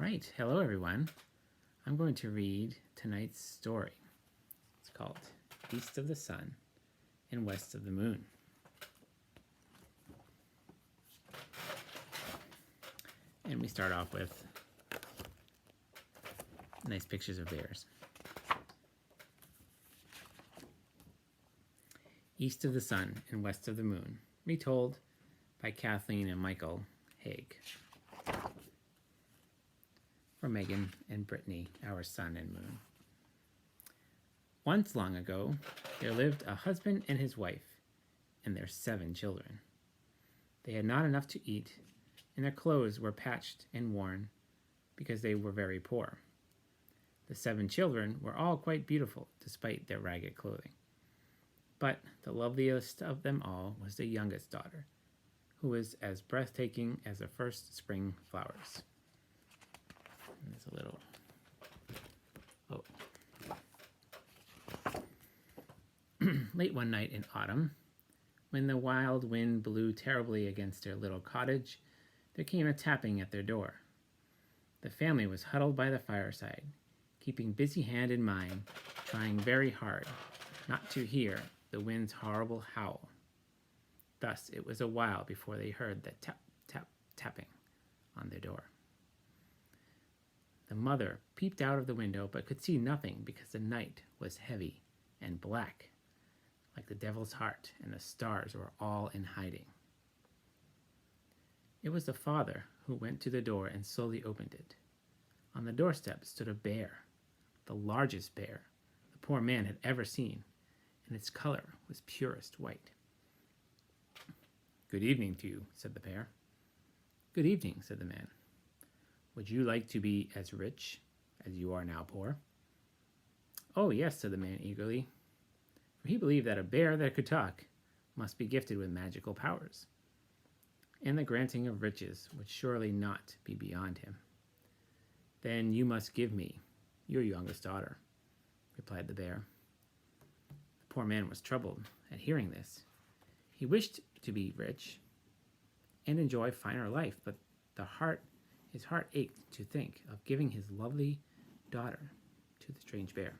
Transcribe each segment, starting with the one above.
right, hello everyone. I'm going to read tonight's story. It's called East of the Sun and West of the Moon. And we start off with nice pictures of bears. East of the Sun and West of the Moon, retold by Kathleen and Michael Haig. For Megan and Brittany, our sun and moon. Once long ago, there lived a husband and his wife and their 7 children. They had not enough to eat, and their clothes were patched and worn because they were very poor. The 7 children were all quite beautiful despite their ragged clothing. But the loveliest of them all was the youngest daughter, who was as breathtaking as the first spring flowers. There's a little, Late one night in autumn, when the wild wind blew terribly against their little cottage, there came a tapping at their door. The family was huddled by the fireside, keeping busy hand in mind, trying very hard not to hear the wind's horrible howl. Thus it was a while before they heard the tap, tap, tapping on their door. The mother peeped out of the window but could see nothing because the night was heavy and black, like the devil's heart, and the stars were all in hiding. It was the father who went to the door and slowly opened it. On the doorstep stood a bear, the largest bear the poor man had ever seen, and its color was purest white. "Good evening to you," said the bear. "Good evening," said the man. "Would you like to be as rich as you are now poor?" "Oh, yes," said the man eagerly, for he believed that a bear that could talk must be gifted with magical powers, and the granting of riches would surely not be beyond him. "Then you must give me your youngest daughter," replied the bear. The poor man was troubled at hearing this. He wished to be rich and enjoy finer life, but his heart ached to think of giving his lovely daughter to the strange bear.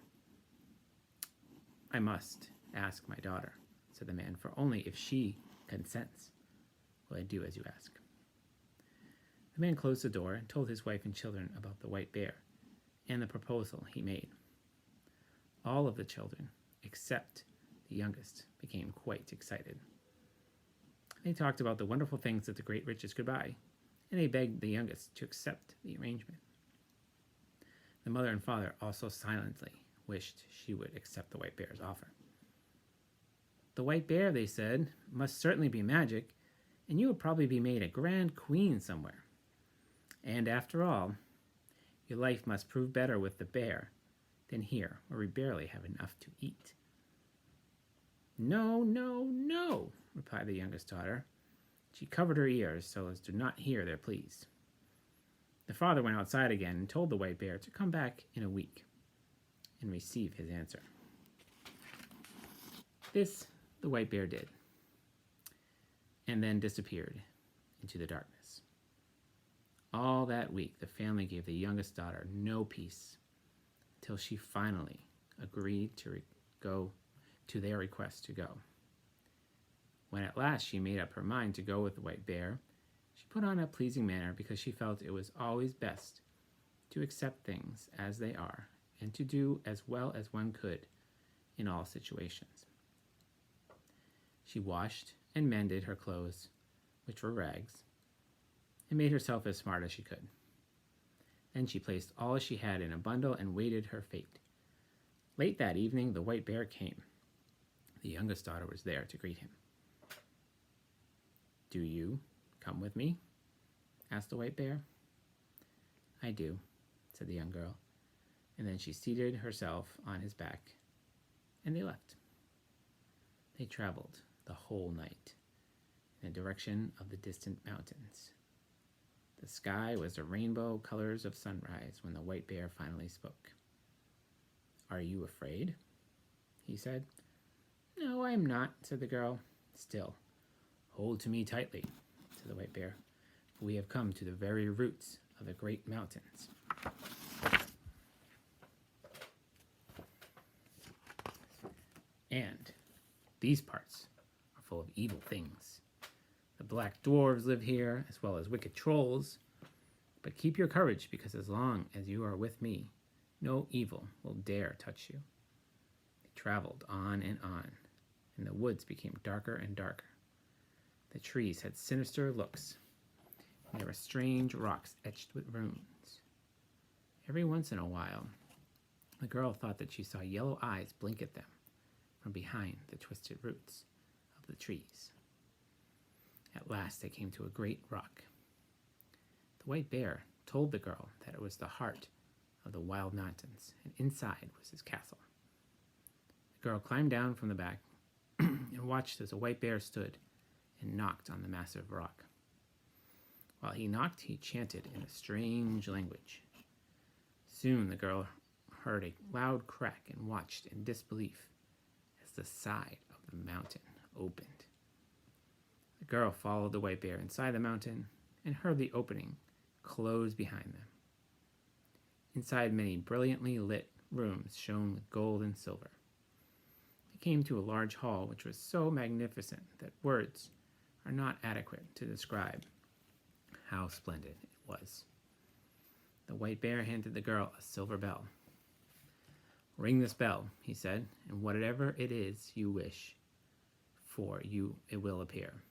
"I must ask my daughter," said the man, "for only if she consents will I do as you ask." The man closed the door and told his wife and children about the white bear and the proposal he made. All of the children, except the youngest, became quite excited. They talked about the wonderful things that the great riches could buy, and they begged the youngest to accept the arrangement. The mother and father also silently wished she would accept the white bear's offer. "The white bear," they said, "must certainly be magic, and you would probably be made a grand queen somewhere. And after all, your life must prove better with the bear than here, where we barely have enough to eat." "No, no, no," replied the youngest daughter. She covered her ears so as to not hear their pleas. The father went outside again and told the white bear to come back in a week and receive his answer. This the white bear did, and then disappeared into the darkness. All that week, the family gave the youngest daughter no peace till she finally agreed to go to their request to go. When at last she made up her mind to go with the white bear, she put on a pleasing manner because she felt it was always best to accept things as they are and to do as well as one could in all situations. She washed and mended her clothes, which were rags, and made herself as smart as she could. Then she placed all she had in a bundle and waited her fate. Late that evening, the white bear came. The youngest daughter was there to greet him. "Do you come with me?" asked the white bear. "I do," said the young girl, and then she seated herself on his back, and they left. They traveled the whole night in the direction of the distant mountains. The sky was the rainbow colors of sunrise when the white bear finally spoke. "Are you afraid?" he said. "No, I am not," said the girl. "Still, hold to me tightly," said the white bear, "for we have come to the very roots of the great mountains. And these parts are full of evil things. The black dwarves live here, as well as wicked trolls. But keep your courage, because as long as you are with me, no evil will dare touch you. They traveled on, and the woods became darker and darker. The trees had sinister looks, and there were strange rocks etched with runes. Every once in a while, the girl thought that she saw yellow eyes blink at them from behind the twisted roots of the trees. At last they came to a great rock. The white bear told the girl that it was the heart of the wild mountains, and inside was his castle. The girl climbed down from the back and watched as the white bear stood and knocked on the massive rock. While he knocked, he chanted in a strange language. Soon the girl heard a loud crack and watched in disbelief as the side of the mountain opened. The girl followed the white bear inside the mountain and heard the opening close behind them. Inside, many brilliantly lit rooms shone with gold and silver. They came to a large hall which was so magnificent that words are not adequate to describe how splendid it was. The white bear handed the girl a silver bell. "Ring this bell," he said, "and whatever it is you wish for, it will appear."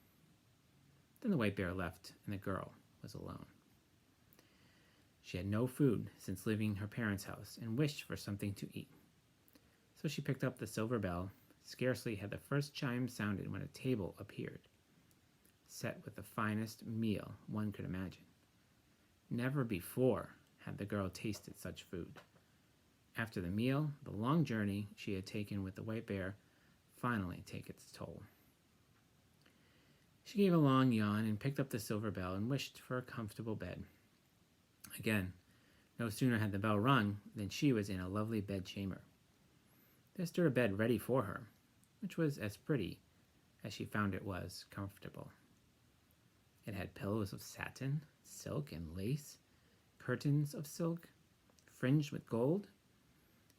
Then the white bear left, and the girl was alone. She had no food since leaving her parents' house and wished for something to eat. So she picked up the silver bell. Scarcely had the first chime sounded when a table appeared, set with the finest meal one could imagine. Never before had the girl tasted such food. After the meal, the long journey she had taken with the white bear finally took its toll. She gave a long yawn and picked up the silver bell and wished for a comfortable bed. Again, no sooner had the bell rung than she was in a lovely bedchamber. There stood a bed ready for her, which was as pretty as she found it was comfortable. It had pillows of satin, silk, and lace, curtains of silk, fringed with gold,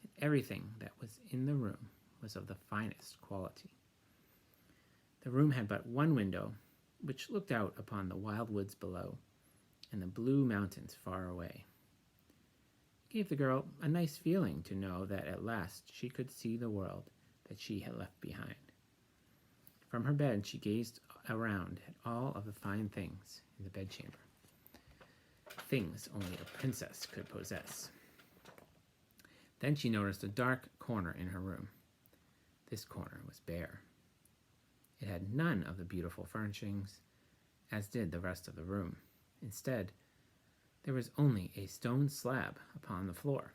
and everything that was in the room was of the finest quality. The room had but one window, which looked out upon the wild woods below and the blue mountains far away. It gave the girl a nice feeling to know that at last she could see the world that she had left behind. From her bed, she gazed around at all of the fine things in the bedchamber, things only a princess could possess. Then she noticed a dark corner in her room. This corner was bare. It had none of the beautiful furnishings, as did the rest of the room. Instead, there was only a stone slab upon the floor.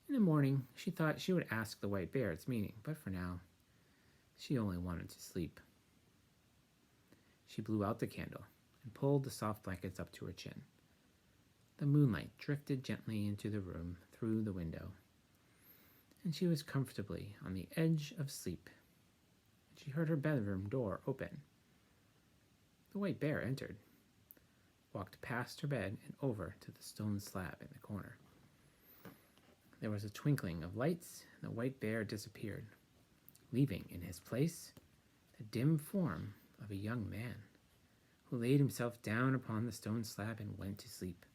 In the morning, she thought she would ask the white bear its meaning, but for now, she only wanted to sleep. She blew out the candle and pulled the soft blankets up to her chin. The moonlight drifted gently into the room through the window, and she was comfortably on the edge of sleep. She heard her bedroom door open. The white bear entered, walked past her bed and over to the stone slab in the corner. There was a twinkling of lights, and the white bear disappeared, leaving in his place the dim form of a young man who laid himself down upon the stone slab and went to sleep.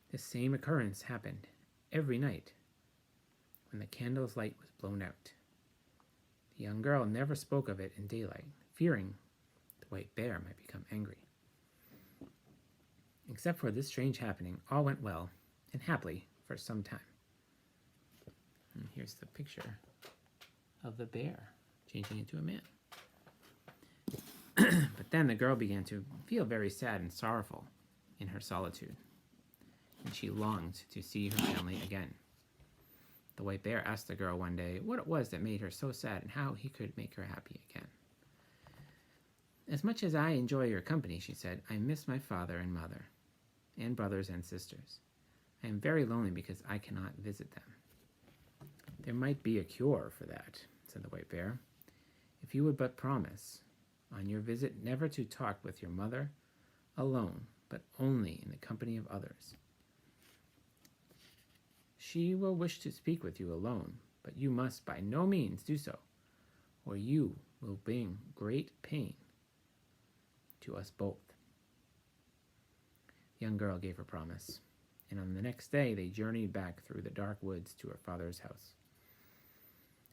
The same occurrence happened every night when the candle's light was blown out. The young girl never spoke of it in daylight, fearing the white bear might become angry. Except for this strange happening, all went well and happily for some time. And here's the picture of the bear changing into a man. But then the girl began to feel very sad and sorrowful in her solitude, and she longed to see her family again. The white bear asked the girl one day what it was that made her so sad and how he could make her happy again. "As much as I enjoy your company," she said, "I miss my father and mother, and brothers and sisters. I am very lonely because I cannot visit them." "There might be a cure for that," said the white bear, "if you would but promise on your visit never to talk with your mother alone but only in the company of others. She will wish to speak with you alone, but you must by no means do so, or you will bring great pain to us both." The young girl gave her promise, and on the next day they journeyed back through the dark woods to her father's house.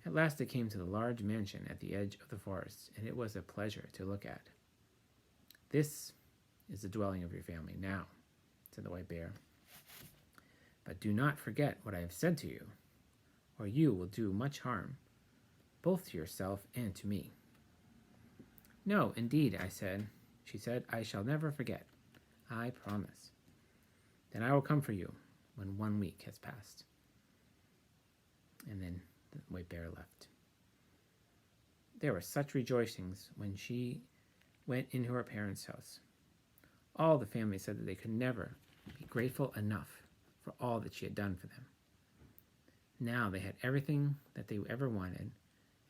At last they came to the large mansion at the edge of the forest, and it was a pleasure to look at. "This is the dwelling of your family now," said the white bear. "But do not forget what I have said to you, or you will do much harm, both to yourself and to me." "No, indeed," she said, "I shall never forget. I promise." "Then I will come for you when 1 week has passed." And then the white bear left. There were such rejoicings when she went into her parents' house. All the family said that they could never be grateful enough for all that she had done for them. Now they had everything that they ever wanted,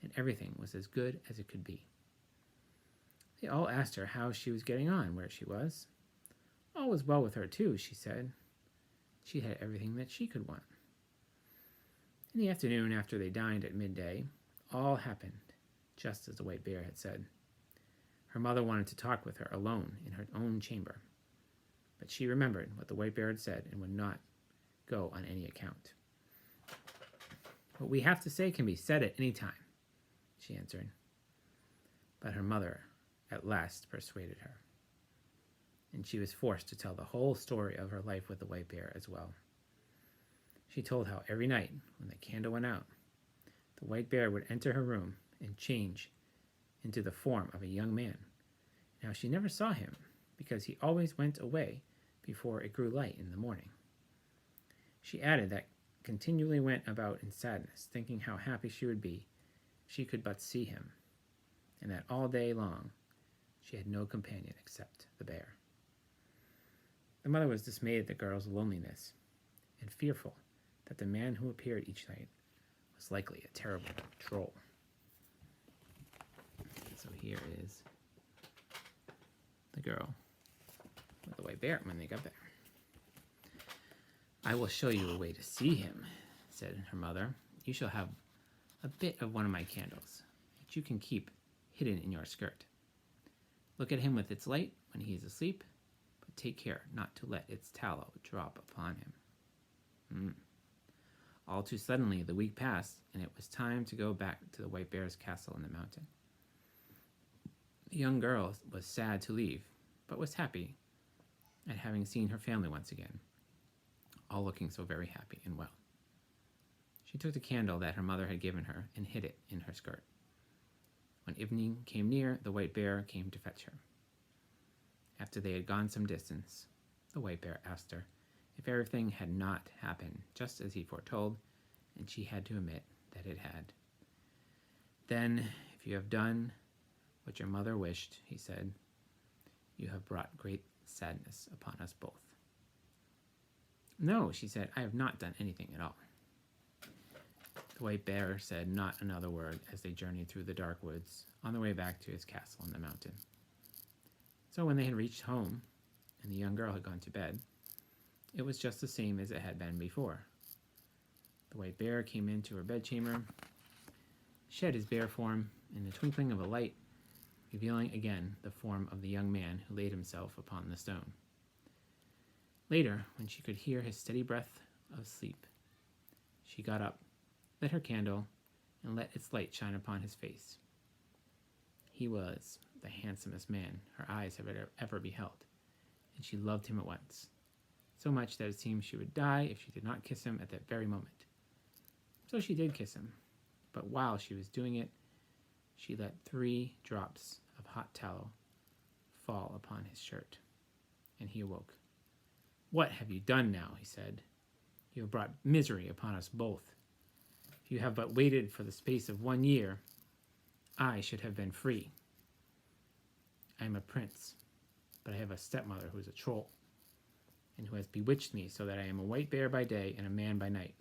and everything was as good as it could be. They all asked her how she was getting on, where she was. All was well with her, too, she said. She had everything that she could want. In the afternoon, after they dined at midday, all happened just as the white bear had said. Her mother wanted to talk with her alone in her own chamber, but she remembered what the white bear had said and would not go on any account. "What we have to say can be said at any time," she answered. But her mother at last persuaded her, and she was forced to tell the whole story of her life with the white bear as well. She told how every night, when the candle went out, the white bear would enter her room and change into the form of a young man. Now she never saw him, because he always went away before it grew light in the morning. She added that continually went about in sadness, thinking how happy she would be if she could but see him, and that all day long she had no companion except the bear. The mother was dismayed at the girl's loneliness, and fearful that the man who appeared each night was likely a terrible troll. So here is the girl with the white bear when they got there. "I will show you a way to see him," said her mother. "You shall have a bit of one of my candles, which you can keep hidden in your skirt. Look at him with its light when he is asleep, but take care not to let its tallow drop upon him." All too suddenly the week passed, and it was time to go back to the white bear's castle in the mountain. The young girl was sad to leave, but was happy at having seen her family once again, all looking so very happy and well. She took the candle that her mother had given her and hid it in her skirt. When evening came near, the white bear came to fetch her. After they had gone some distance, the white bear asked her if everything had not happened just as he foretold, and she had to admit that it had. "Then, if you have done what your mother wished," he said, "you have brought great sadness upon us both." "No," she said, "I have not done anything at all." The white bear said not another word as they journeyed through the dark woods on their way back to his castle in the mountain. So when they had reached home, and the young girl had gone to bed, it was just the same as it had been before. The white bear came into her bedchamber, shed his bear form in the twinkling of a light, revealing again the form of the young man who laid himself upon the stone. Later, when she could hear his steady breath of sleep, she got up, lit her candle, and let its light shine upon his face. He was the handsomest man her eyes had ever beheld, and she loved him at once, so much that it seemed she would die if she did not kiss him at that very moment. So she did kiss him, but while she was doing it, she let 3 drops of hot tallow fall upon his shirt, and he awoke. "What have you done now?" he said. "You have brought misery upon us both. If you have but waited for the space of 1 year, I should have been free. I am a prince, but I have a stepmother who is a troll, and who has bewitched me so that I am a white bear by day and a man by night.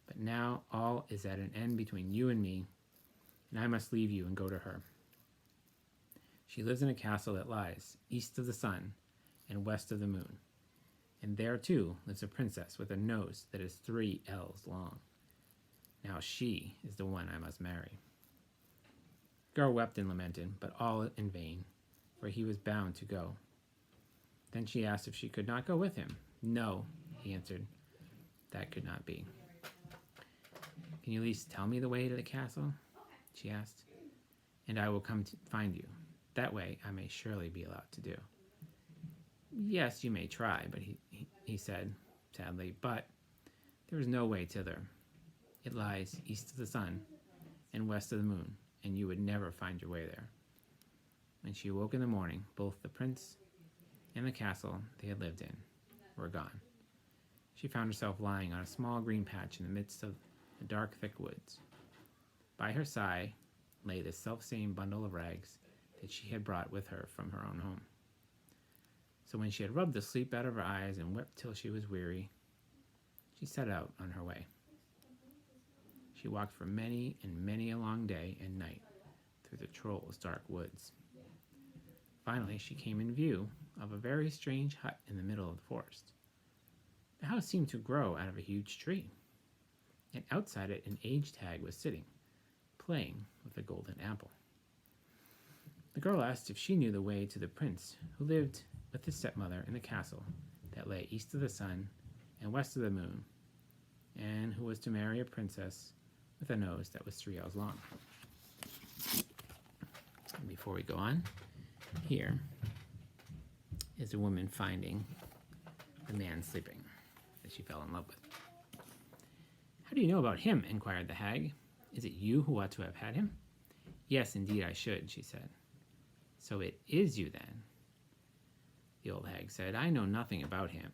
But now all is at an end between you and me, and I must leave you and go to her. She lives in a castle that lies east of the sun, and west of the moon. And there, too, lives a princess with a nose that is 3 ells long. Now she is the one I must marry." The girl wept and lamented, but all in vain, for he was bound to go. Then she asked if she could not go with him. "No," he answered, "that could not be." "Can you at least tell me the way to the castle?" she asked, "and I will come to find you. That way I may surely be allowed to do." "Yes, you may try," but he said sadly, "but there is no way thither. It lies east of the sun and west of the moon, and you would never find your way there." When she awoke in the morning, both the prince and the castle they had lived in were gone. She found herself lying on a small green patch in the midst of the dark, thick woods. By her side lay the selfsame bundle of rags that she had brought with her from her own home. So when she had rubbed the sleep out of her eyes and wept till she was weary, she set out on her way. She walked for many and many a long day and night through the Troll's dark woods. Finally, she came in view of a very strange hut in the middle of the forest. The house seemed to grow out of a huge tree, and outside it an aged hag was sitting, playing with a golden apple. The girl asked if she knew the way to the prince who lived with his stepmother in the castle that lay east of the sun and west of the moon, and who was to marry a princess with a nose that was 3 ells long. And before we go on, here is a woman finding the man sleeping that she fell in love with. "How do you know about him?" inquired the hag. "Is it you who ought to have had him?" "Yes, indeed I should," she said. "So it is you, then?" The old hag said, "I know nothing about him,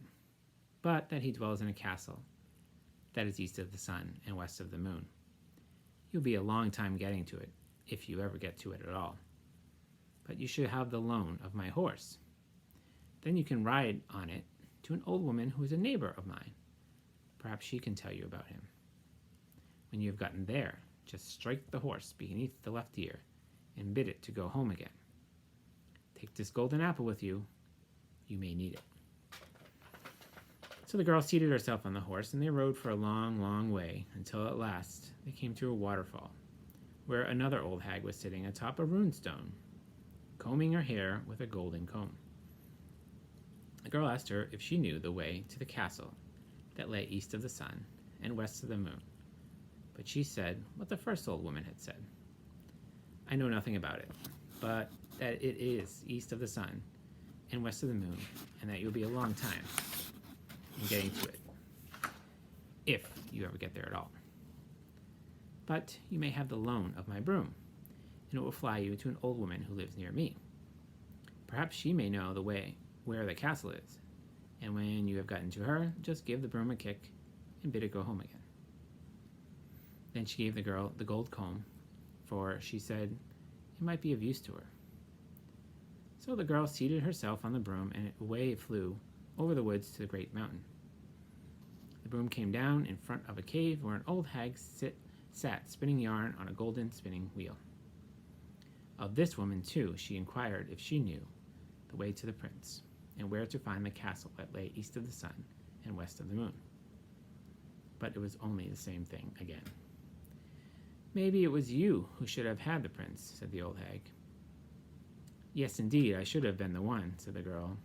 but that he dwells in a castle that is east of the sun and west of the moon. You'll be a long time getting to it, if you ever get to it at all. But you should have the loan of my horse. Then you can ride on it to an old woman who is a neighbor of mine. Perhaps she can tell you about him. When you have gotten there, just strike the horse beneath the left ear and bid it to go home again. Take this golden apple with you. You may need it." So the girl seated herself on the horse, and they rode for a long, long way, until at last they came to a waterfall, where another old hag was sitting atop a runestone, combing her hair with a golden comb. The girl asked her if she knew the way to the castle that lay east of the sun and west of the moon, but she said what the first old woman had said. "I know nothing about it, but that it is east of the sun and west of the moon, and that you'll be a long time in getting to it, if you ever get there at all. But you may have the loan of my broom, and it will fly you to an old woman who lives near me. Perhaps she may know the way where the castle is, and when you have gotten to her, just give the broom a kick and bid it go home again." Then she gave the girl the gold comb, for she said it might be of use to her. So the girl seated herself on the broom, and away it flew over the woods to the great mountain. The broom came down in front of a cave where an old hag sat spinning yarn on a golden spinning wheel. Of this woman, too, she inquired if she knew the way to the prince, and where to find the castle that lay east of the sun and west of the moon. But it was only the same thing again. "Maybe it was you who should have had the prince," said the old hag. "Yes, indeed, I should have been the one," said the girl.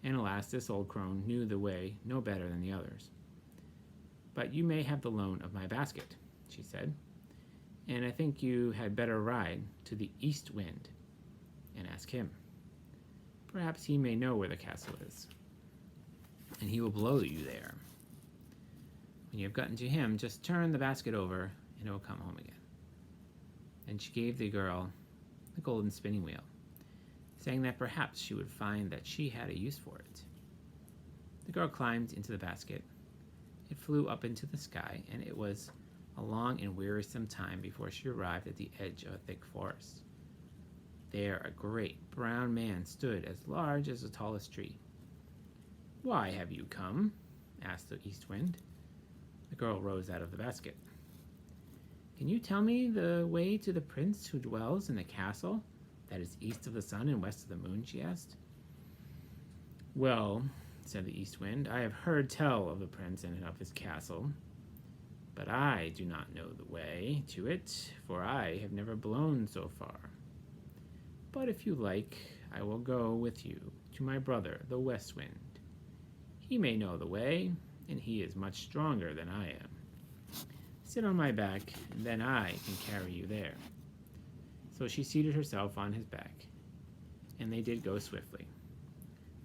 And alas, this old crone knew the way no better than the others. "But you may have the loan of my basket," she said, "and I think you had better ride to the east wind and ask him. Perhaps he may know where the castle is, and he will blow you there. When you have gotten to him, just turn the basket over, and it will come home again." Then she gave the girl the golden spinning wheel, saying that perhaps she would find that she had a use for it. The girl climbed into the basket. It flew up into the sky, and it was a long and wearisome time before she arrived at the edge of a thick forest. There a great brown man stood as large as the tallest tree. "Why have you come?" asked the east wind. The girl rose out of the basket. "Can you tell me the way to the prince who dwells in the castle that is east of the sun and west of the moon?" she asked. Well, said the East Wind, I have heard tell of the prince and of his castle, but I do not know the way to it, for I have never blown so far. But if you like, I will go with you to my brother, the West Wind. He may know the way, and he is much stronger than I am. Sit on my back, and then I can carry you there. So she seated herself on his back, and they did go swiftly.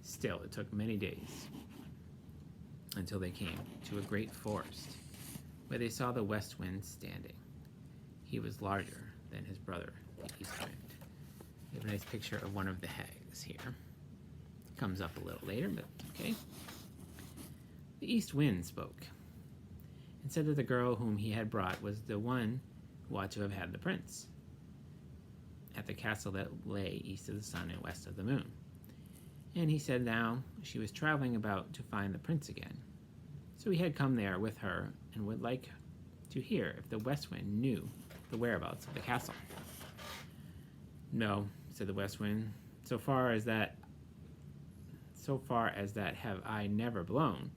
Still, it took many days until they came to a great forest, where they saw the West Wind standing. He was larger than his brother, the East Wind. We have a nice picture of one of the hags here. Comes up a little later, but okay. The East Wind spoke and said that the girl whom he had brought was the one who ought to have had the prince at the castle that lay east of the sun and west of the moon. And he said now she was traveling about to find the prince again. So he had come there with her and would like to hear if the West Wind knew the whereabouts of the castle. No, said the West Wind, so far as that have I never blown.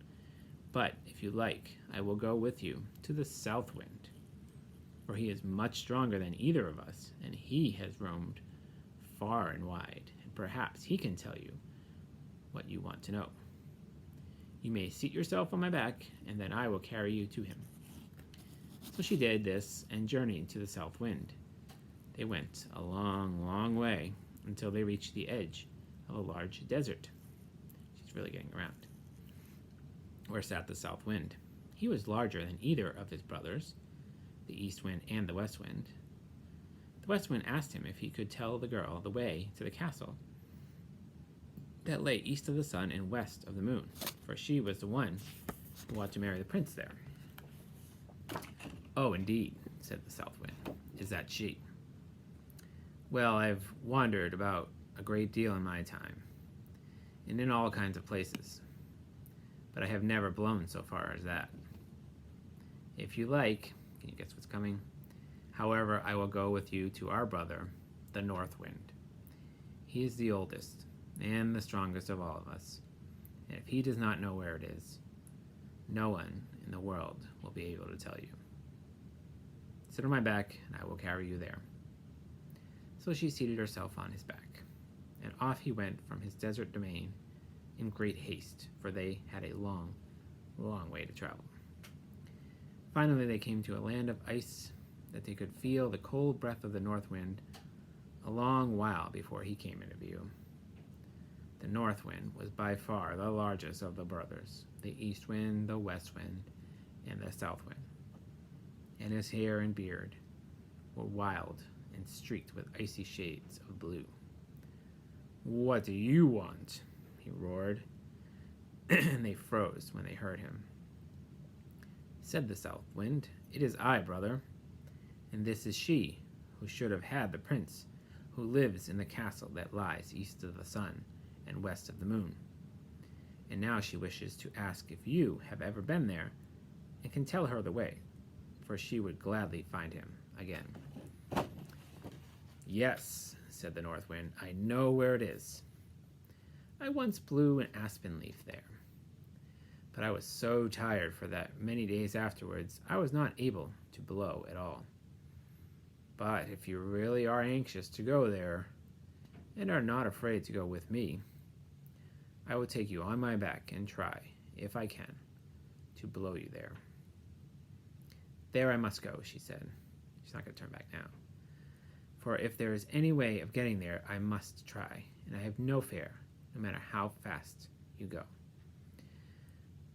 But if you like, I will go with you to the South Wind, for he is much stronger than either of us, and he has roamed far and wide, and perhaps he can tell you what you want to know. You may seat yourself on my back, and then I will carry you to him. So she did this and journeyed to the South Wind. They went a long, long way until they reached the edge of a large desert. She's really getting around. Where sat the South Wind. He was larger than either of his brothers, the East Wind and the West Wind. The West Wind asked him if he could tell the girl the way to the castle that lay east of the sun and west of the moon, for she was the one who ought to marry the prince there. Oh, indeed, said the South Wind. Is that she? Well, I've wandered about a great deal in my time, and in all kinds of places, but I have never blown so far as that. If you like, can you guess what's coming? However, I will go with you to our brother, the North Wind. He is the oldest and the strongest of all of us, and if he does not know where it is, no one in the world will be able to tell you. Sit on my back, and I will carry you there. So she seated herself on his back, and off he went from his desert domain in great haste, for they had a long, long way to travel. Finally they came to a land of ice that they could feel the cold breath of the North Wind a long while before he came into view. The North Wind was by far the largest of the brothers, the East Wind, the West Wind, and the South Wind. And his hair and beard were wild and streaked with icy shades of blue. "What do you want?" he roared, and they froze when they heard him. Said the South Wind, "It is I, brother, and this is she who should have had the prince, who lives in the castle that lies east of the sun and west of the moon. And now she wishes to ask if you have ever been there and can tell her the way, for she would gladly find him again." "Yes," said the North Wind, "I know where it is. I once blew an aspen leaf there, but I was so tired for that many days afterwards I was not able to blow at all. But if you really are anxious to go there, and are not afraid to go with me, I will take you on my back and try, if I can, to blow you there." "There I must go," she said. She's not going to turn back now. "For if there is any way of getting there, I must try, and I have no fear, no matter how fast you go."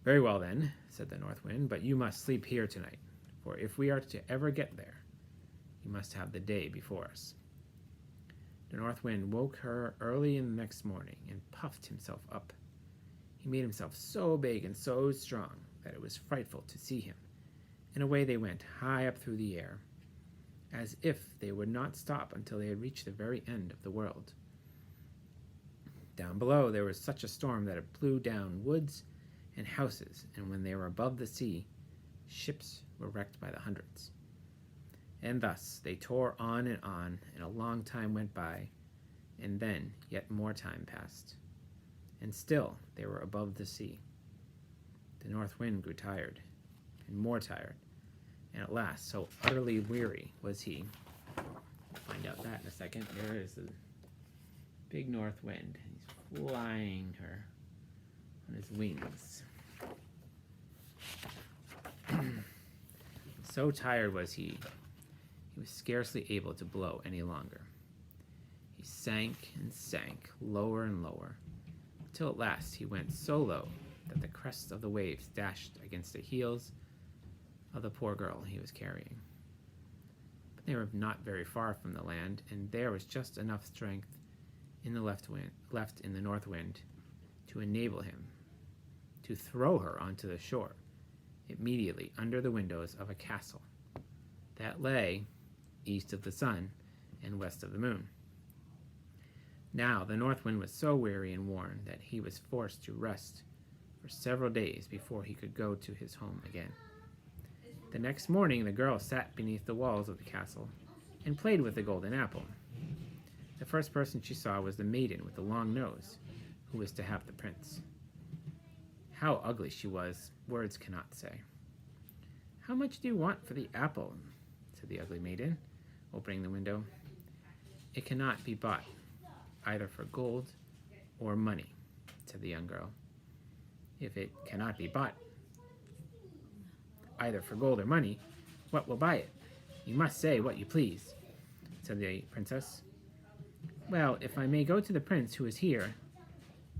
"Very well then," said the North Wind, "but you must sleep here tonight, for if we are to ever get there, you must have the day before us." The North Wind woke her early in the next morning and puffed himself up. He made himself so big and so strong that it was frightful to see him, and away they went high up through the air, as if they would not stop until they had reached the very end of the world. Down below there was such a storm that it blew down woods and houses, and when they were above the sea, ships were wrecked by the hundreds. And thus they tore on, and a long time went by, and then yet more time passed. and still they were above the sea. The north wind grew tired, and more tired, and at last, so utterly weary was he, we'll find out that in a second. There is a big north wind. He's flying her on his wings. So tired was he was scarcely able to blow any longer. He sank and sank, lower and lower, until at last he went so low that the crests of the waves dashed against the heels of the poor girl he was carrying. But they were not very far from the land, and there was just enough strength in the left in the north wind to enable him to throw her onto the shore, immediately under the windows of a castle that lay east of the sun and west of the moon. Now the north wind was so weary and worn that he was forced to rest for several days before he could go to his home again. The next morning the girl sat beneath the walls of the castle and played with the golden apple. The first person she saw was the maiden with the long nose, who was to have the prince. How ugly she was, words cannot say. "How much do you want for the apple?" said the ugly maiden, opening the window. "It cannot be bought, either for gold or money," said the young girl. "If it cannot be bought either for gold or money, what will buy it? You must say what you please," said the princess. "Well, if I may go to the prince who is here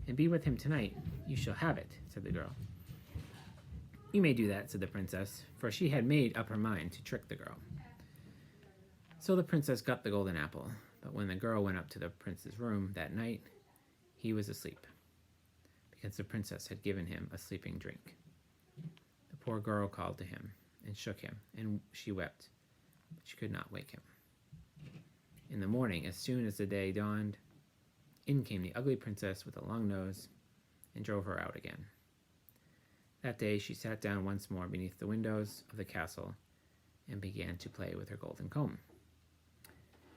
and be with him tonight, you shall have it," said the girl. "You may do that," said the princess, for she had made up her mind to trick the girl. So the princess got the golden apple, but when the girl went up to the prince's room that night, he was asleep, because the princess had given him a sleeping drink. The poor girl called to him and shook him, and she wept, but she could not wake him. In the morning, as soon as the day dawned, in came the ugly princess with a long nose and drove her out again. That day she sat down once more beneath the windows of the castle and began to play with her golden comb.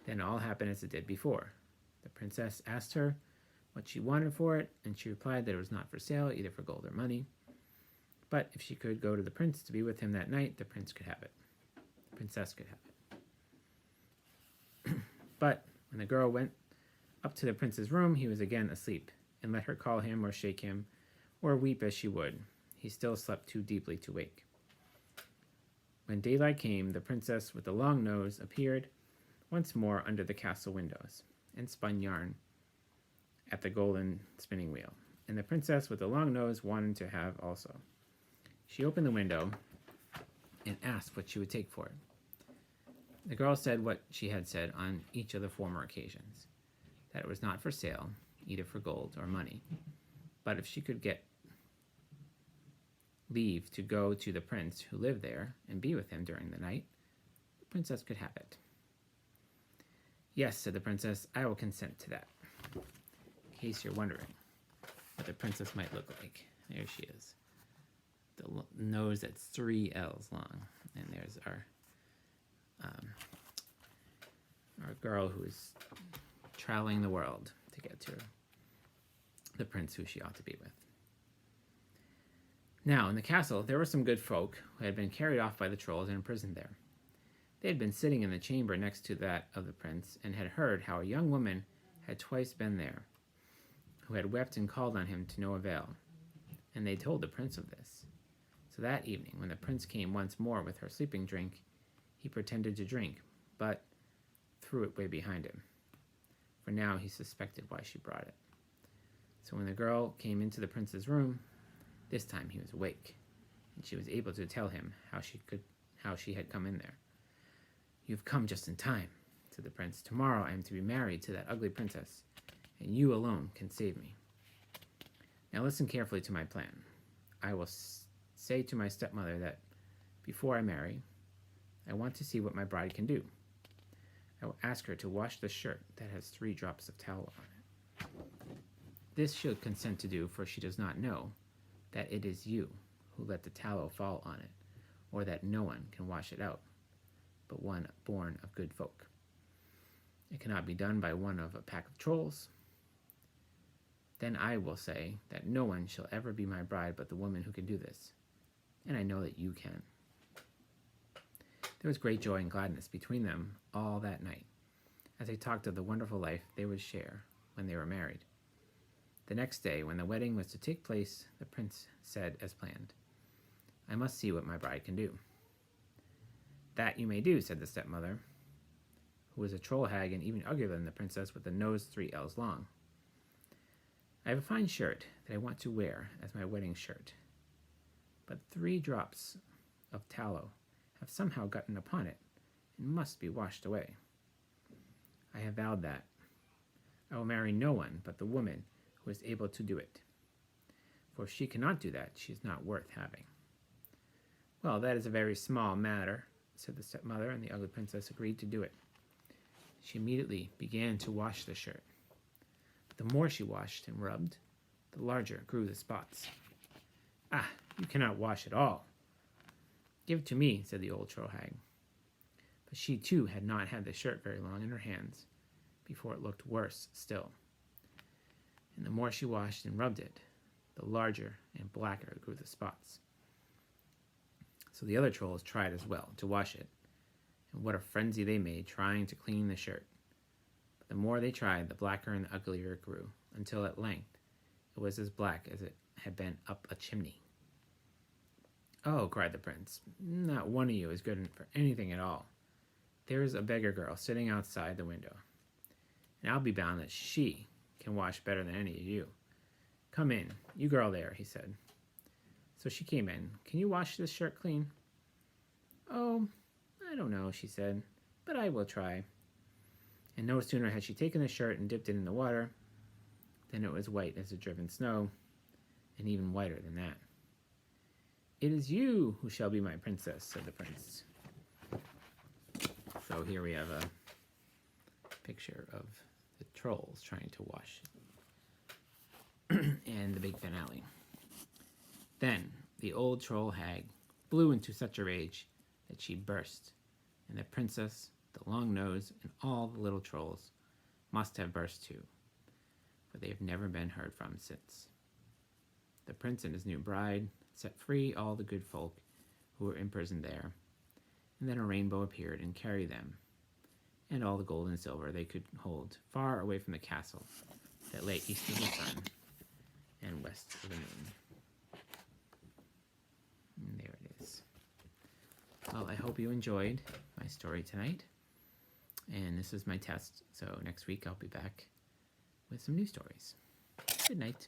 Then all happened as it did before. The princess asked her what she wanted for it, and she replied that it was not for sale, either for gold or money. But if she could go to the prince to be with him that night, the prince could have it. The princess could have it. But when the girl went up to the prince's room, he was again asleep, and let her call him or shake him or weep as she would, he still slept too deeply to wake. When daylight came, the princess with the long nose appeared once more under the castle windows and spun yarn at the golden spinning wheel, and the princess with the long nose wanted to have also. She opened the window and asked what she would take for it. The girl said what she had said on each of the former occasions, that it was not for sale, either for gold or money, but if she could get leave to go to the prince who lived there and be with him during the night, the princess could have it. "Yes," said the princess, "I will consent to that." In case you're wondering what the princess might look like, there she is. The nose that's 3 L's long, and there's our girl who is traveling the world to get to the prince who she ought to be with. Now, in the castle, there were some good folk who had been carried off by the trolls and imprisoned there. They had been sitting in the chamber next to that of the prince, and had heard how a young woman had twice been there, who had wept and called on him to no avail, and they told the prince of this. So that evening, when the prince came once more with her sleeping drink, he pretended to drink, but threw it way behind him, for now he suspected why she brought it. So when the girl came into the prince's room, this time he was awake, and she was able to tell him how she had come in there. "You've come just in time," said the prince. "Tomorrow I am to be married to that ugly princess, and you alone can save me. Now listen carefully to my plan. I will say to my stepmother that before I marry, I want to see what my bride can do. I will ask her to wash the shirt that has 3 drops of tallow on it. This she'll consent to do, for she does not know that it is you who let the tallow fall on it, or that no one can wash it out but one born of good folk. It cannot be done by one of a pack of trolls. Then I will say that no one shall ever be my bride but the woman who can do this, and I know that you can." There was great joy and gladness between them all that night, as they talked of the wonderful life they would share when they were married. The next day, when the wedding was to take place, the prince said as planned, "I must see what my bride can do." "That you may do," said the stepmother, who was a troll hag and even uglier than the princess, with a nose 3 ells long. "I have a fine shirt that I want to wear as my wedding shirt, but 3 drops of tallow have somehow gotten upon it and must be washed away. I have vowed that I will marry no one but the woman who is able to do it, for if she cannot do that, she is not worth having." "Well, that is a very small matter," said the stepmother, and the ugly princess agreed to do it. She immediately began to wash the shirt. The more she washed and rubbed, the larger grew the spots. "Ah, you cannot wash it all." "Give it to me," said the old troll hag. But she too had not had the shirt very long in her hands before it looked worse still. And the more she washed and rubbed it, the larger and blacker grew the spots. So the other trolls tried as well to wash it, and what a frenzy they made trying to clean the shirt. But the more they tried, the blacker and the uglier it grew, until at length it was as black as it had been up a chimney. "Oh," cried the prince, "not one of you is good for anything at all. There is a beggar girl sitting outside the window, and I'll be bound that she can wash better than any of you. Come in, you girl there," he said. So she came in. "Can you wash this shirt clean?" "Oh, I don't know," she said, "but I will try." And no sooner had she taken the shirt and dipped it in the water than it was white as the driven snow, and even whiter than that. "It is you who shall be my princess," said the prince. So here we have a picture of the trolls trying to wash and the big finale. Then the old troll hag blew into such a rage that she burst, and the princess, the long nose, and all the little trolls must have burst too, for they have never been heard from since. The prince and his new bride set free all the good folk who were imprisoned there, and then a rainbow appeared and carried them, and all the gold and silver they could hold, far away from the castle that lay east of the sun and west of the moon. And there it is. Well, I hope you enjoyed my story tonight, and this is my test, so next week I'll be back with some new stories. Good night.